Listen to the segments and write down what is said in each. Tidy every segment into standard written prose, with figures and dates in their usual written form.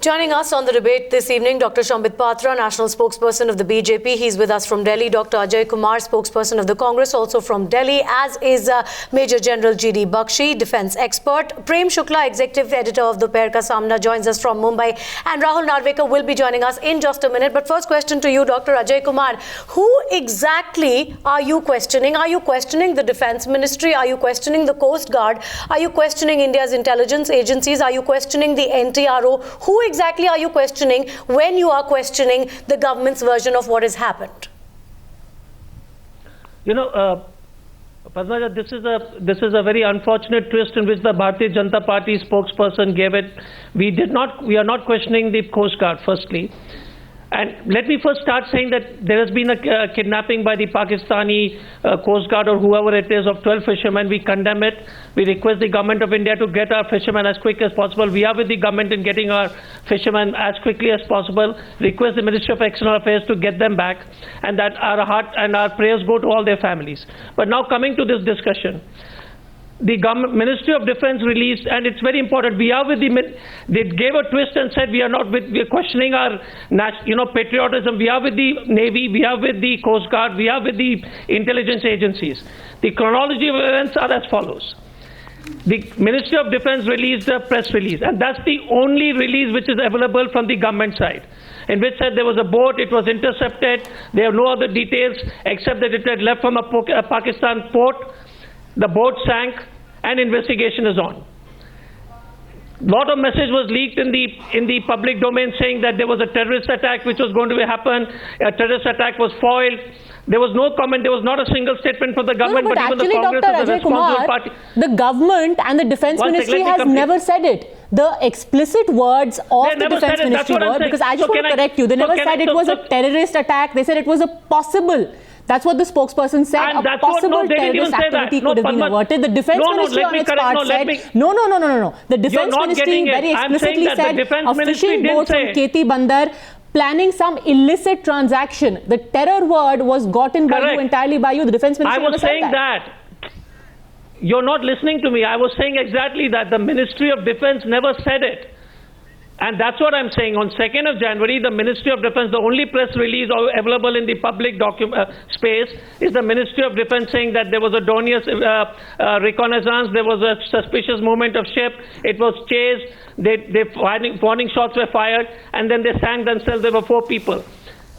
Joining us on the debate this evening, Dr. Sambit Patra, national spokesperson of the BJP. He's with us from Delhi. Dr. Ajay Kumar, spokesperson of the Congress, also from Delhi, as is Major General G.D. Bakshi, defence expert. Prem Shukla, executive editor of Dopair Ka Samna, joins us from Mumbai. And Rahul Narvekar will be joining us in just a minute. But first question to you, Dr. Ajay Kumar. Who exactly are you questioning? Are you questioning the Defence Ministry? Are you questioning the Coast Guard? Are you questioning India's intelligence agencies? Are you questioning the NTRO? Who exactly are you questioning when you are questioning the government's version of what has happened? You know, Padmaja, this is a very unfortunate twist in which the Bharatiya Janata Party spokesperson gave it. We are not questioning the Coast Guard, firstly. And let me first start saying that there has been a kidnapping by the Pakistani Coast Guard or whoever it is of 12 fishermen. We condemn it. We request the government of India to get our fishermen as quick as possible. We are with the government in getting our fishermen as quickly as possible. Request the Ministry of External Affairs to get them back, and that our heart and our prayers go to all their families. But now coming to this discussion. The Ministry of Defence released, and it's very important, we are with they gave a twist and said we are questioning our patriotism. We are with the Navy, we are with the Coast Guard, we are with the intelligence agencies. The chronology of events are as follows. The Ministry of Defence released a press release, and that's the only release which is available from the government side, in which said there was a boat, it was intercepted, they have no other details except that it had left from a Pakistan port. The boat sank and investigation is on. Lot of message was leaked in the public domain saying that there was a terrorist attack which was going to happen. A terrorist attack was foiled. There was no comment. There was not a single statement from the government, but even the Congress Dr. and the responsible party. The government and the Defence Ministry has never said it. The explicit words of the Defence Ministry were, because I just want to correct you, they never said it was a terrorist attack. They said it was a possible. That's what the spokesperson said. And a possible terrorist activity could have been averted. The Defence Ministry on its part said, no. The Defence Ministry very explicitly said a fishing boat from Porbandar planning some illicit transaction. The terror word was gotten by you, entirely by you. The Defence Ministry I was saying that. You're not listening to me. I was saying exactly that. The Ministry of Defence never said it. And that's what I'm saying. On 2nd of January, the Ministry of Defence, the only press release available in the public space is the Ministry of Defence saying that there was a Donius reconnaissance, there was a suspicious movement of ship, it was chased, warning shots were fired, and then they sank themselves. There were 4 people.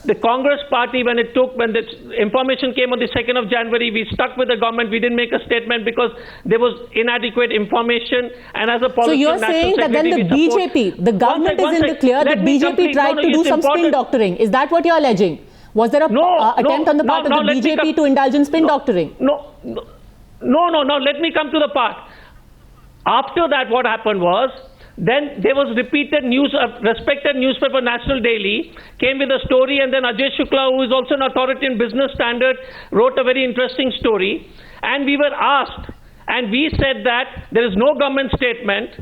The Congress party, when the information came on the 2nd of January, we stuck with the government. We didn't make a statement because there was inadequate information. And as a policy, so you're saying that then the BJP, the government is in the clear, the BJP tried to do some spin doctoring. Is that what you're alleging? Was there a attempt on the part of the BJP to indulge in spin doctoring? No. Let me come to the part. After that, what happened was, then there was repeated news, respected newspaper National Daily came with a story, and then Ajay Shukla, who is also an authority in business standard, wrote a very interesting story. And we were asked, and we said that there is no government statement.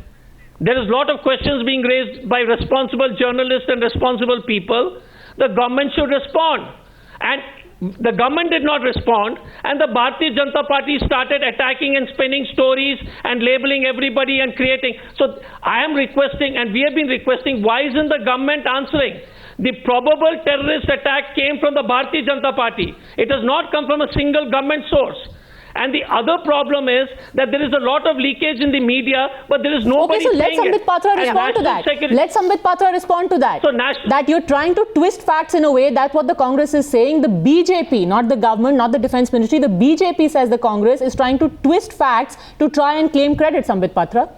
There is a lot of questions being raised by responsible journalists and responsible people. The government should respond. And the government did not respond, and the Bharatiya Janata Party started attacking and spinning stories and labeling everybody and creating. So I am requesting, and we have been requesting, why isn't the government answering? The probable terrorist attack came from the Bharatiya Janata Party. It has not come from a single government source. And the other problem is that there is a lot of leakage in the media, but there is nobody saying it. Okay, so let Sambit Patra respond to that. Let Sambit Patra respond to that. So that you're trying to twist facts in a way. That's what the Congress is saying. The BJP, not the government, not the Defence Ministry, the BJP says the Congress is trying to twist facts to try and claim credit, Sambit Patra.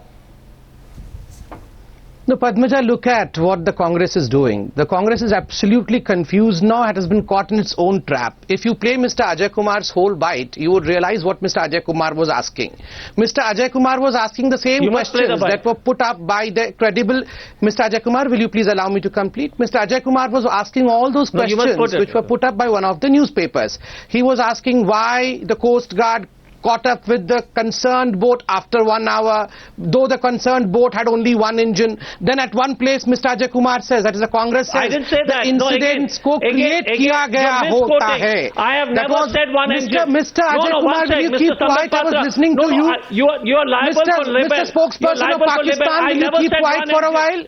No, Padmaja, look at what the Congress is doing. The Congress is absolutely confused now. It has been caught in its own trap. If you play Mr. Ajay Kumar's whole bite, you would realize what Mr. Ajay Kumar was asking. Mr. Ajay Kumar was asking the same questions that were put up by the credible... Mr. Ajay Kumar, will you please allow me to complete? Mr. Ajay Kumar was asking all those questions which were put up by one of the newspapers. He was asking why the Coast Guard caught up with the concerned boat after 1 hour, though the concerned boat had only 1 engine. Then at one place, Mr. Ajay Kumar says, that is the Congress says, I didn't say that. Incidents ko create kiya gaya hota hai. I have never said 1 engine. Mr. Ajay Kumar, will you keep quiet? I was listening to you. You are liable for libel. Mr. Spokesperson of Pakistan, will you keep quiet for a while?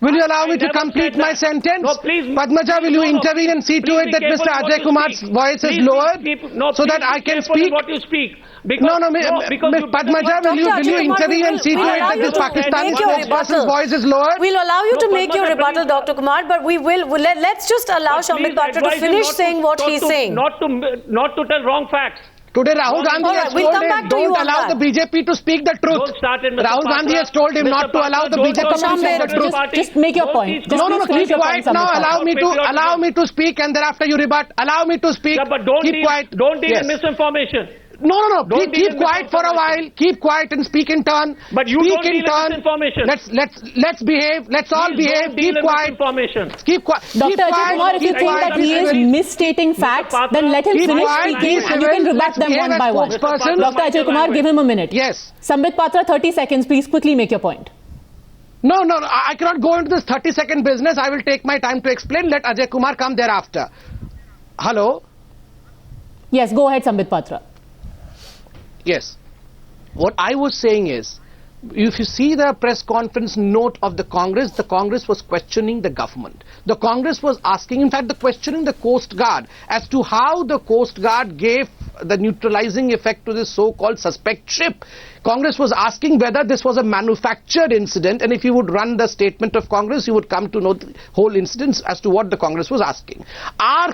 Will you allow me to complete my sentence? No, please. Padmaja, will you intervene and see to it that Mr. Ajay Kumar's voice is lowered so that I can speak? What you speak. Padmaja, will you intervene and see to it that this Pakistani spokesperson's voice is lowered? We'll allow you to make your rebuttal, Dr. Kumar, but let's just allow Shambit Patra to finish saying what he's saying. Not to tell wrong facts. Today Rahul Gandhi has told him don't allow the BJP to speak the truth. Rahul Gandhi has told him not to allow the BJP to speak the truth. Just make your point. No, keep quiet now. Allow me to speak and thereafter you rebut. Allow me to speak. But don't keep quiet. Don't deal in misinformation. No. Keep quiet for a while. Keep quiet and speak in turn. But you speak don't deal in misinformation. Let's behave. Let's all behave. Keep quiet. Keep quiet. Dr. Ajay Kumar, if you think that he is misstating facts, then let him finish speaking and you can rebut them one by one. Dr. Ajay Kumar, give him a minute. Yes. Shambit Patra, 30 seconds. Please quickly make your point. No, I cannot go into this 30-second business. I will take my time to explain. Let Ajay Kumar come thereafter. Hello? Yes, go ahead, Shambit Patra. Yes. What I was saying is, if you see the press conference note of the Congress was questioning the government. The Congress was asking, in fact, questioning the Coast Guard as to how the Coast Guard gave the neutralizing effect to this so-called suspect ship. Congress was asking whether this was a manufactured incident, and if you would run the statement of Congress, you would come to know the whole incident as to what the Congress was asking. Our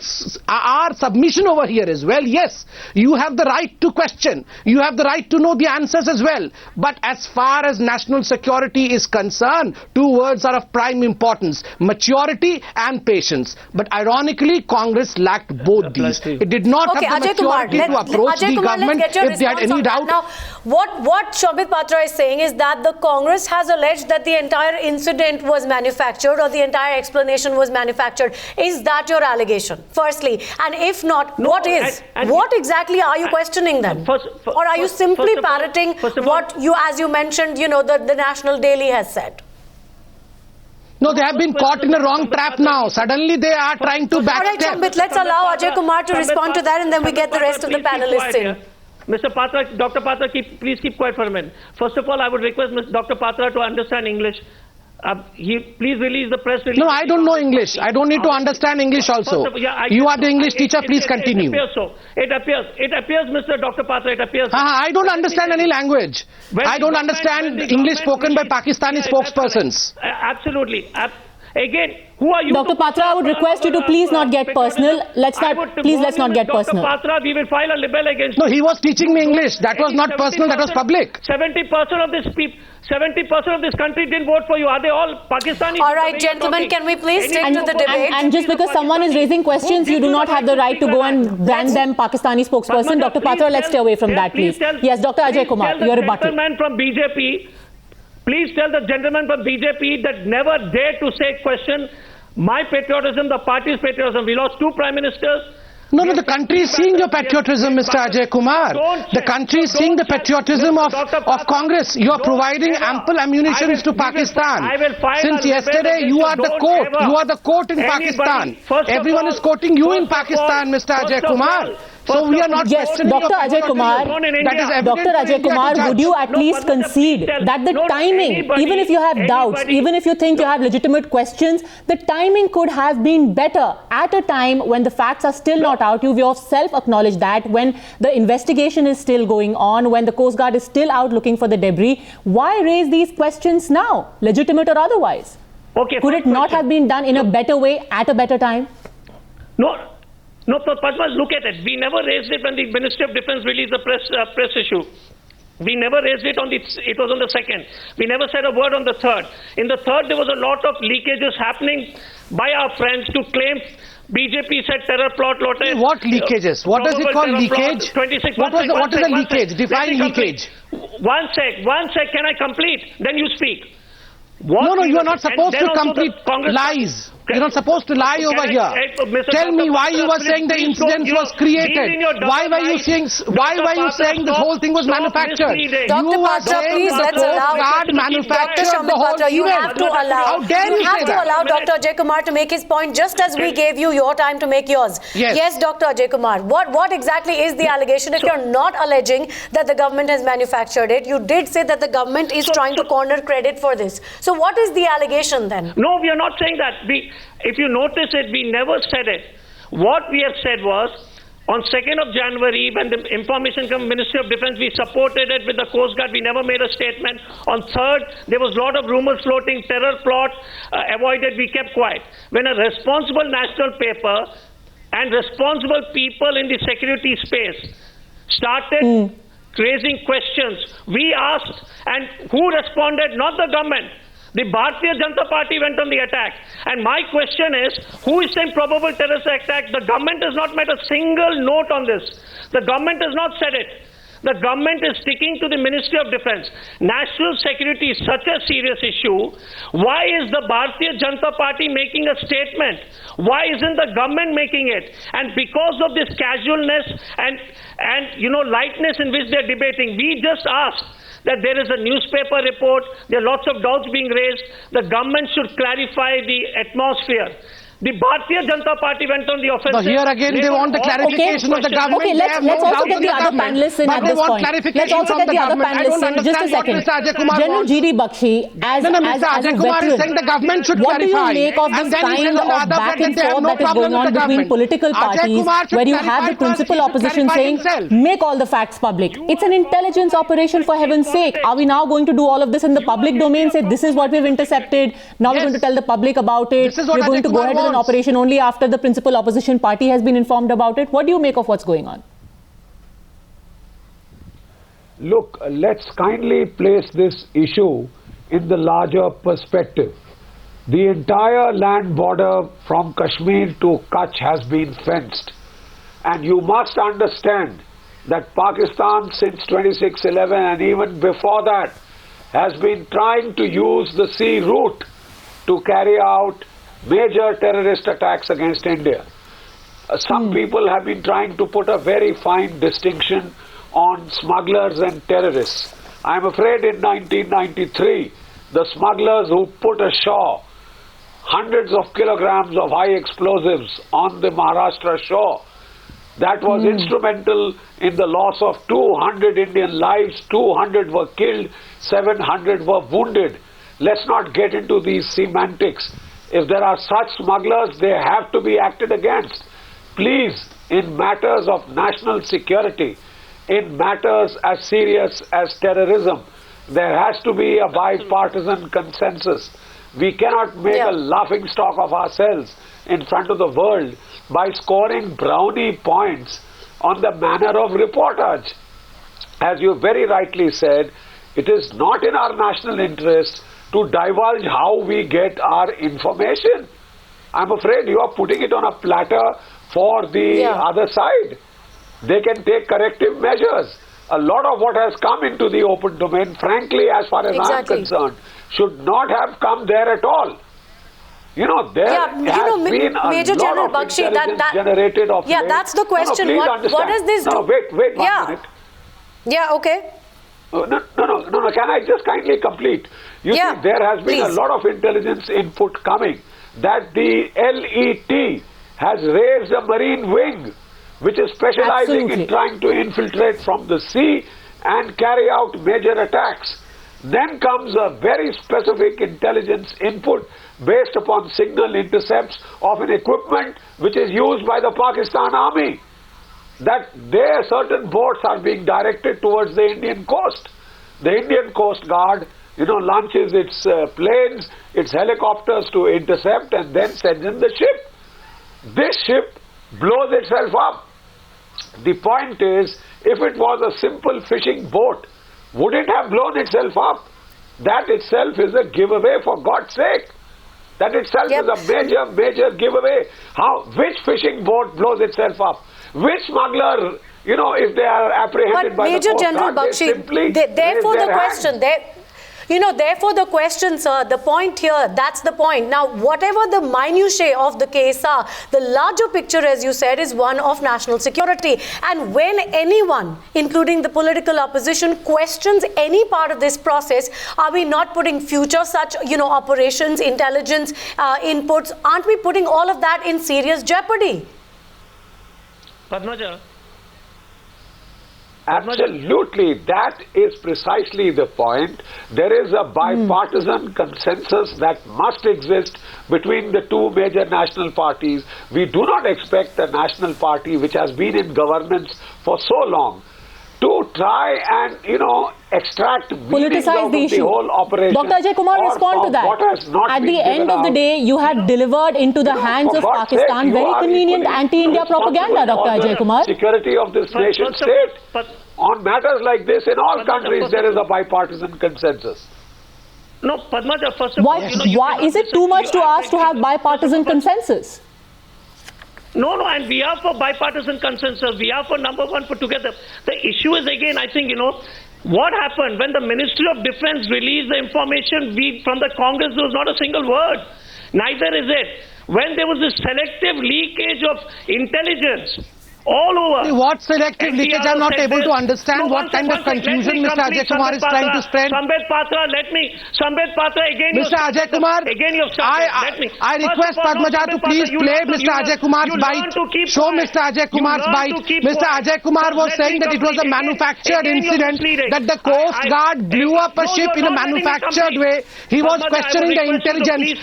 submission over here is, well, yes, you have the right to question. You have the right to know the answers as well. But as far as national security is concerned, two words are of prime importance: maturity and patience. But ironically, Congress lacked both these. It did not have the maturity to approach the government if they had any doubt. Now, what Shambit Patra is saying is that the Congress has alleged that the entire incident was manufactured or the entire explanation was manufactured. Is that your allegation, firstly? And if not, what is? What exactly are you questioning then? Or are you simply parroting what you, as you mentioned, the National Daily has said? No, they have been caught in a wrong trap now. Suddenly they are trying to backstep. All right, Shambit, let's allow Ajay Kumar to respond to that and then we get the rest of the panelists in. Mr. Patra, Dr. Patra, please keep quiet for a minute. First of all, I would request Dr. Patra to understand English. Please release the press release. No, I don't know English. I don't need to understand English also. You are the English teacher, please continue. It appears, Mr. Dr. Patra, it appears. I don't understand any language. I don't understand English spoken by Pakistani spokespersons. Absolutely. Again, who are you? Dr. Patra, I would request you to please not get personal. Let's not get personal. Dr. Patra, we will file a libel against. No, he was teaching me English. That was not personal, that was public. 70% of this people. 70% of this country didn't vote for you. Are they all Pakistani? All right, gentlemen, can we please stick to the debate? And just because someone is raising questions, you do not have the right to go and brand them Pakistani spokesperson. Dr. Patra, let's stay away from that, please. Yes, Dr. Ajay Kumar, your rebuttal. Please tell the gentleman from BJP that never dared to say question my patriotism, the party's patriotism. We lost two prime ministers. No, the country is seeing your patriotism, Mr. Ajay Kumar. The country is seeing the patriotism of Congress. You are providing ample ammunition to Pakistan. Since yesterday, you are the court. You are the court in Pakistan. Everyone is quoting you in Pakistan, Mr. Ajay Kumar. So we are not questioning Dr. Ajay Kumar, Dr. Ajay Kumar, would you at least concede that the timing, even if you have doubts, even if you think you have legitimate questions, the timing could have been better at a time when the facts are still not out? You yourself acknowledge that when the investigation is still going on, when the Coast Guard is still out looking for the debris. Why raise these questions now, legitimate or otherwise? Okay, could it not have been done in a better way at a better time? No, Padma, look at it. We never raised it when the Ministry of Defence released the press issue. We never raised it it was on the second. We never said a word on the third. In the third, there was a lot of leakages happening by our friends to claim BJP said terror plot. What leakages? What does it call leakage? What is a leakage? Define leakage. One sec. Can I complete? Then you speak. No, you are not supposed to complete lies. You're not supposed to lie over here. Tell me why you were saying the incident was created. Why were you saying this whole thing was manufactured? Dr. Patra, please let's allow Dr. Shambit Patra, you have to allow. How dare you say that? Allow Dr. Ajay Kumar to make his point just as we gave you your time to make yours. Yes, Dr. Ajay Kumar. What exactly is the allegation? If you're not alleging that the government has manufactured it, you did say that the government is trying to corner credit for this. So what is the allegation then? No, we are not saying that. If you notice it, we never said it. What we have said was, on 2nd of January, when the information from Ministry of Defence, we supported it with the Coast Guard. We never made a statement. On 3rd, there was a lot of rumors floating, terror plot, avoided, we kept quiet. When a responsible national paper and responsible people in the security space started raising questions, we asked, and who responded? Not the government. The Bharatiya Janata Party went on the attack. And my question is, who is saying probable terrorist attack? The government has not made a single note on this. The government has not said it. The government is sticking to the Ministry of Defence. National security is such a serious issue. Why is the Bharatiya Janata Party making a statement? Why isn't the government making it? And because of this casualness and lightness in which they're debating, we just asked that there is a newspaper report, there are lots of doubts being raised. The government should clarify the atmosphere. The Bharatiya Janata Party went on the offensive. So here again they want the clarification of the government. Okay, let's also get the other panelists in at this point. Let's also get the other panelists in. Just a second. General G.D. Bakshi, as a veteran, the government should what do you make of this kind of back and forth that is going on between political parties, where you have the principal opposition saying, make all the facts public? It's an intelligence operation, for heaven's sake. Are we now going to do all of this in the public domain, say this is what we've intercepted, now we're going to tell the public about it, we're going to go ahead with an operation only after the principal opposition party has been informed about it? What do you make of what's going on? Look, let's kindly place this issue in the larger perspective. The entire land border from Kashmir to Kutch has been fenced. And you must understand that Pakistan since 26/11 and even before that has been trying to use the sea route to carry out major terrorist attacks against India. Some people have been trying to put a very fine distinction on smugglers and terrorists. I'm afraid in 1993, the smugglers who put ashore hundreds of kilograms of high explosives on the Maharashtra shore, that was instrumental in the loss of 200 Indian lives, 200 were killed, 700 were wounded. Let's not get into these semantics. If there are such smugglers, they have to be acted against. Please, in matters of national security, in matters as serious as terrorism, there has to be a bipartisan consensus. We cannot make a laughing stock of ourselves in front of the world by scoring brownie points on the manner of reportage. As you very rightly said, it is not in our national interest to divulge how we get our information. I'm afraid you are putting it on a platter for the other side. They can take corrective measures. A lot of what has come into the open domain, frankly, as far as I'm concerned, should not have come there at all. You know, there has been a Major lot General of Bakshi, intelligence generated of late. that's the question. No, What does this do? Wait 1 minute. Yeah, okay. No, can I just kindly complete? You see, there has been a lot of intelligence input coming that the LET has raised a marine wing which is specializing in trying to infiltrate from the sea and carry out major attacks. Then comes a very specific intelligence input based upon signal intercepts of an equipment which is used by the Pakistan Army, that there certain boats are being directed towards the Indian coast. The Indian Coast Guard, launches its planes, its helicopters to intercept and then sends in the ship. This ship blows itself up. The point is, if it was a simple fishing boat, would it have blown itself up? That itself is a giveaway, for God's sake. That itself is a major giveaway. Which fishing boat blows itself up? Which smuggler, if they are apprehended by the Coast Guard, Major General Bakshi, therefore the question, Therefore the question, sir, the point here, that's the point. Now, whatever the minutiae of the case are, the larger picture, as you said, is one of national security. And when anyone, including the political opposition, questions any part of this process, are we not putting future such, operations, intelligence inputs, aren't we putting all of that in serious jeopardy? Padmaja. Absolutely, that is precisely the point. There is a bipartisan consensus that must exist between the two major national parties. We do not expect the national party, which has been in governance for so long, to try and, extract meaning out of the whole operation. Dr. Ajay Kumar, respond to that. At the end of the day, you have delivered into the hands of Pakistan very convenient anti-India propaganda, Dr. Ajay Kumar. Security of this nation state. On matters like this, in all countries, there is a bipartisan consensus. No, Padmaja, first of all... Why is it too much to ask to have bipartisan consensus? No, and we are for bipartisan consensus. We are for number one, put together. The issue is, again, I think, what happened when the Ministry of Defense released the information from the Congress, there was not a single word. Neither is it. When there was this selective leakage of intelligence all over. What selective leakage? I'm not able to understand what kind of confusion Mr. Ajay Kumar is trying to spread. Sambit Patra, again. Mr. Ajay Kumar, I request Padmaja to please play Mr. Ajay Kumar's bite. Show Mr. Ajay Kumar's bite. Mr. Ajay Kumar was saying that it was a manufactured incident, that the Coast Guard blew up a ship in a manufactured way. He was questioning the intelligence.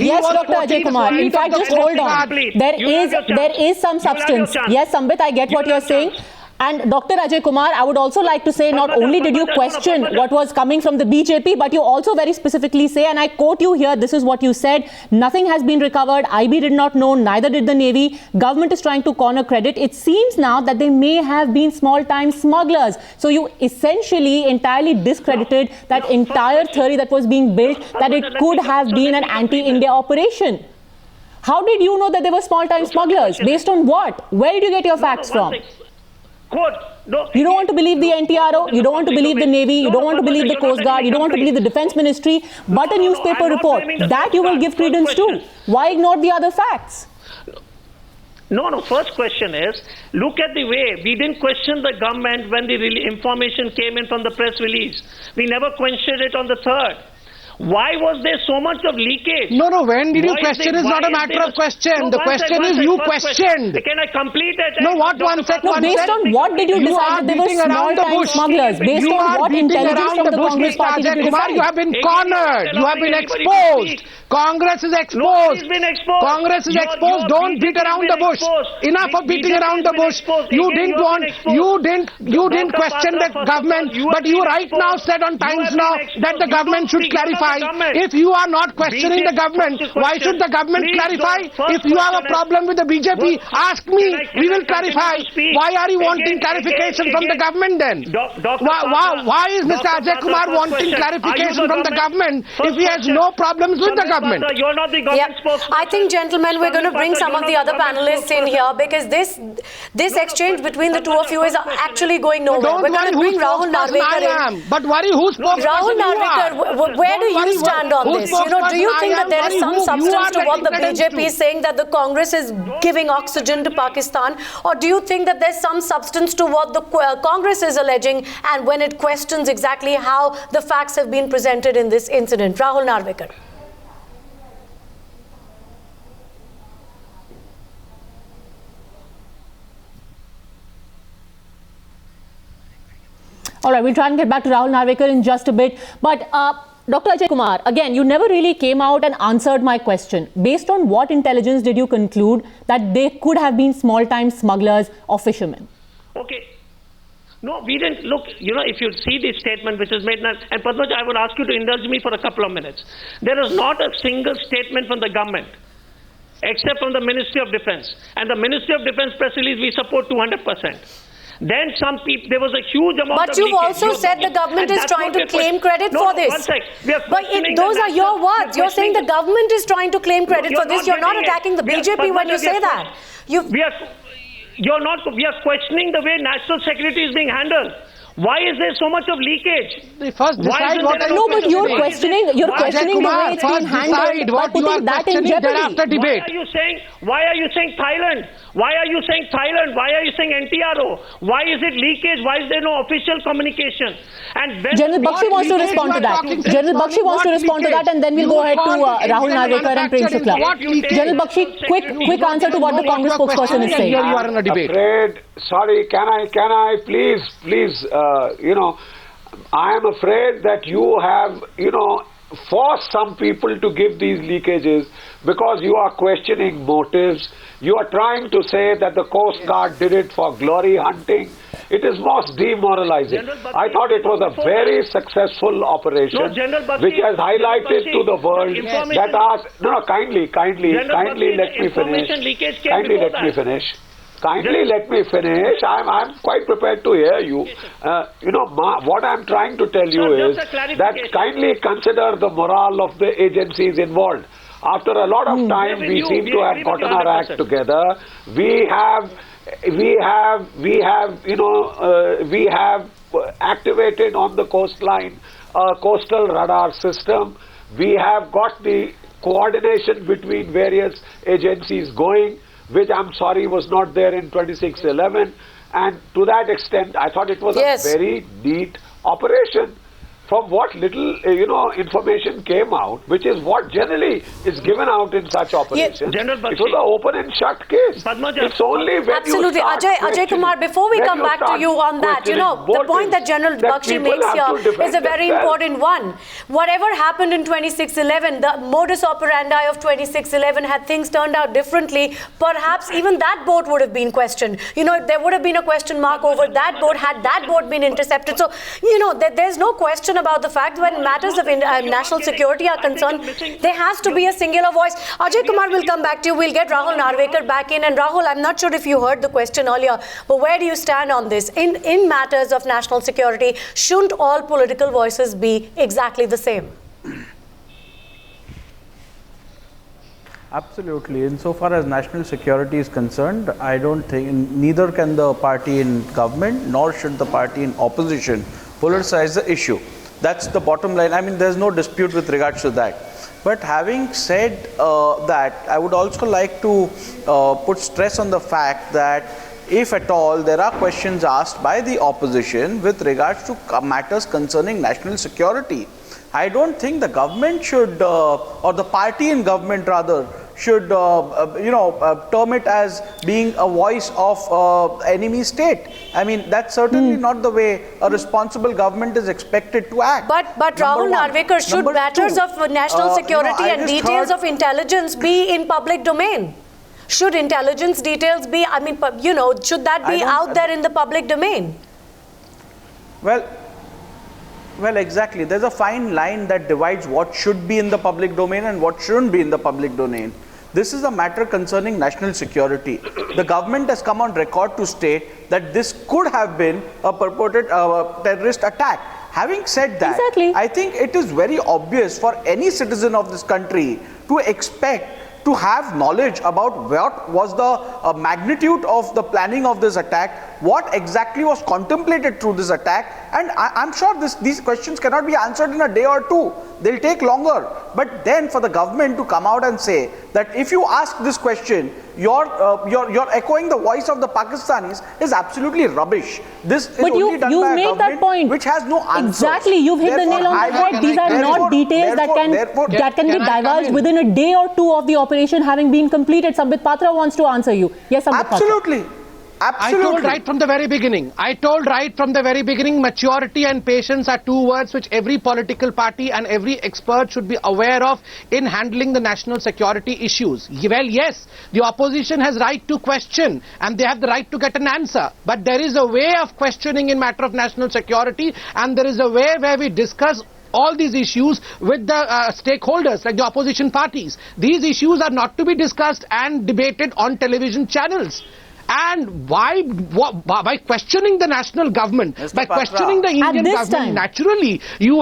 Yes, Dr. Ajay Kumar. In fact, just hold on. There is some substance. Yes, Sambit, I get what you're saying. And Dr. Ajay Kumar, I would also like to say, not only did you question what was coming from the BJP, but you also very specifically say, and I quote you here, this is what you said: nothing has been recovered, IB did not know, neither did the Navy, government is trying to corner credit. It seems now that they may have been small-time smugglers. So you essentially entirely discredited that entire theory that was being built, that it could have been an anti-India operation. How did you know that they were small-time smugglers? Based on what? Where did you get your facts from? You don't want to believe the NTRO, you don't want to believe the Navy, you don't want to believe the Coast Guard, you don't want to believe the Defense Ministry, but a newspaper report, that you will give credence to. Why ignore the other facts? No, first question is, look at the way we didn't question the government when the information came in from the press release. We never questioned it on the 3rd. Why was there so much of leakage? No, when did you question is not a matter of question. The question is you questioned. Can I complete it? No, what one second? No, based on what did you decide that they were small-time smugglers? Based on what intelligence from the Congress party did you decide? You have been cornered. You have been exposed. Congress is exposed. Congress is exposed. Don't beat around the bush. Enough of beating around the bush. You didn't question the government, but you right now said on Times Now that the government should clarify. If you are not questioning the government, why should the government clarify? If you have a problem with the BJP, ask me. We will clarify. Why are you wanting clarification from the government then? Why is Mr. Ajay Kumar wanting clarification from the government if he has no problems with the government? You're not the government spokesman. I think, gentlemen, we're going to bring some of the other panelists in here because this exchange between the two of you is actually going nowhere. We're going to bring Rahul Narvekar in. But worry who's spokesperson Rahul Narvekar, where do you stand on this? Do you think that there is some substance to what the BJP is saying, that the Congress is giving oxygen to Pakistan? Or do you think that there's some substance to what the Congress is alleging, and when it questions exactly how the facts have been presented in this incident? Rahul Narvekar. All right, we'll try and get back to Rahul Narvekar in just a bit. But Dr. Ajay Kumar, again, you never really came out and answered my question. Based on what intelligence did you conclude that they could have been small-time smugglers or fishermen? Okay. No, we didn't. Look, if you see the statement which is made, and Padmaja, I would ask you to indulge me for a couple of minutes. There is not a single statement from the government, except from the Ministry of Defense. And the Ministry of Defense press release, we support 200%. Then some people, there was a huge amount of But you've also said the government is trying to claim credit for this. One sec. But those are your words. You're saying the government is trying to claim credit for this. You're not attacking the BJP when you say that. We are questioning the way national security is being handled. Why is there so much of leakage? First decide what No, but you're questioning the way it's been handled by putting that in jeopardy. Debate. Why are you saying Thailand? Why are you saying Thailand? Why are you saying NTRO? Why is it leakage? Why is there no official communication? And General Bakshi wants to respond to that. General Bakshi wants to respond to that, and then we'll go ahead to Rahul Narvekar and Prem Shukla. General Bakshi, quick answer to what the Congress spokesperson is saying. You are in a debate. Sorry, can I please, I am afraid that you have, forced some people to give these leakages because you are questioning motives. You are trying to say that the Coast Guard did it for glory hunting. It is most demoralizing. I thought it was a very successful operation which has highlighted to the world that kindly let me finish. Kindly let me finish. I'm quite prepared to hear you. What I'm trying to tell you is that kindly consider the morale of the agencies involved. After a lot of time, we seem to have gotten our act together. We have activated on the coastline a coastal radar system. We have got the coordination between various agencies going, which I'm sorry was not there in 2611, and to that extent I thought it was a very neat operation. From what little information came out, which is what generally is given out in such operations, it was an open and shut case. It's only when absolutely, Ajay Kumar, before we come back to you on that, the point that General Bakshi makes here is a very important one. Whatever happened in 2611, the modus operandi of 2611, had things turned out differently, perhaps even that boat would have been questioned. There would have been a question mark over that boat had that boat been intercepted. So, there's no question about the fact when matters of national security are concerned, there has to be a singular voice. Ajay Kumar will come back to you. We'll get Rahul Narvekar back in. And Rahul, I'm not sure if you heard the question earlier, but where do you stand on this? In matters of national security, shouldn't all political voices be exactly the same? Absolutely. Insofar as national security is concerned, I don't think neither can the party in government nor should the party in opposition politicize the issue. That's the bottom line. I mean, there's no dispute with regards to that. But having said that, I would also like to put stress on the fact that if at all there are questions asked by the opposition with regards to matters concerning national security, I don't think the government should, or the party in government rather, should term it as being a voice of enemy state. I mean, that's certainly not the way a responsible government is expected to act. But Rahul Narvekar, should matters of national security and details of intelligence be in public domain? Should intelligence details be, should that be out there in the public domain? Well, exactly. There's a fine line that divides what should be in the public domain and what shouldn't be in the public domain. This is a matter concerning national security. The government has come on record to state that this could have been a purported terrorist attack. Having said that, I think it is very obvious for any citizen of this country to expect to have knowledge about what was the magnitude of the planning of this attack, what exactly was contemplated through this attack, and I'm sure these questions cannot be answered in a day or two. They'll take longer. But then for the government to come out and say that if you ask this question, you're echoing the voice of the Pakistanis is absolutely rubbish. This is only done by a government which has no answers. Exactly, you've hit the nail on the head. These are not details that can be divulged within a day or two of the operation having been completed. Sambit Patra wants to answer you. Yes, Sambit Patra. Absolutely. I told right from the very beginning, maturity and patience are two words which every political party and every expert should be aware of in handling the national security issues. Well, yes, the opposition has right to question and they have the right to get an answer. But there is a way of questioning in matter of national security, and there is a way where we discuss all these issues with the stakeholders like the opposition parties. These issues are not to be discussed and debated on television channels. And by questioning the national government, by questioning the Indian government, naturally, you have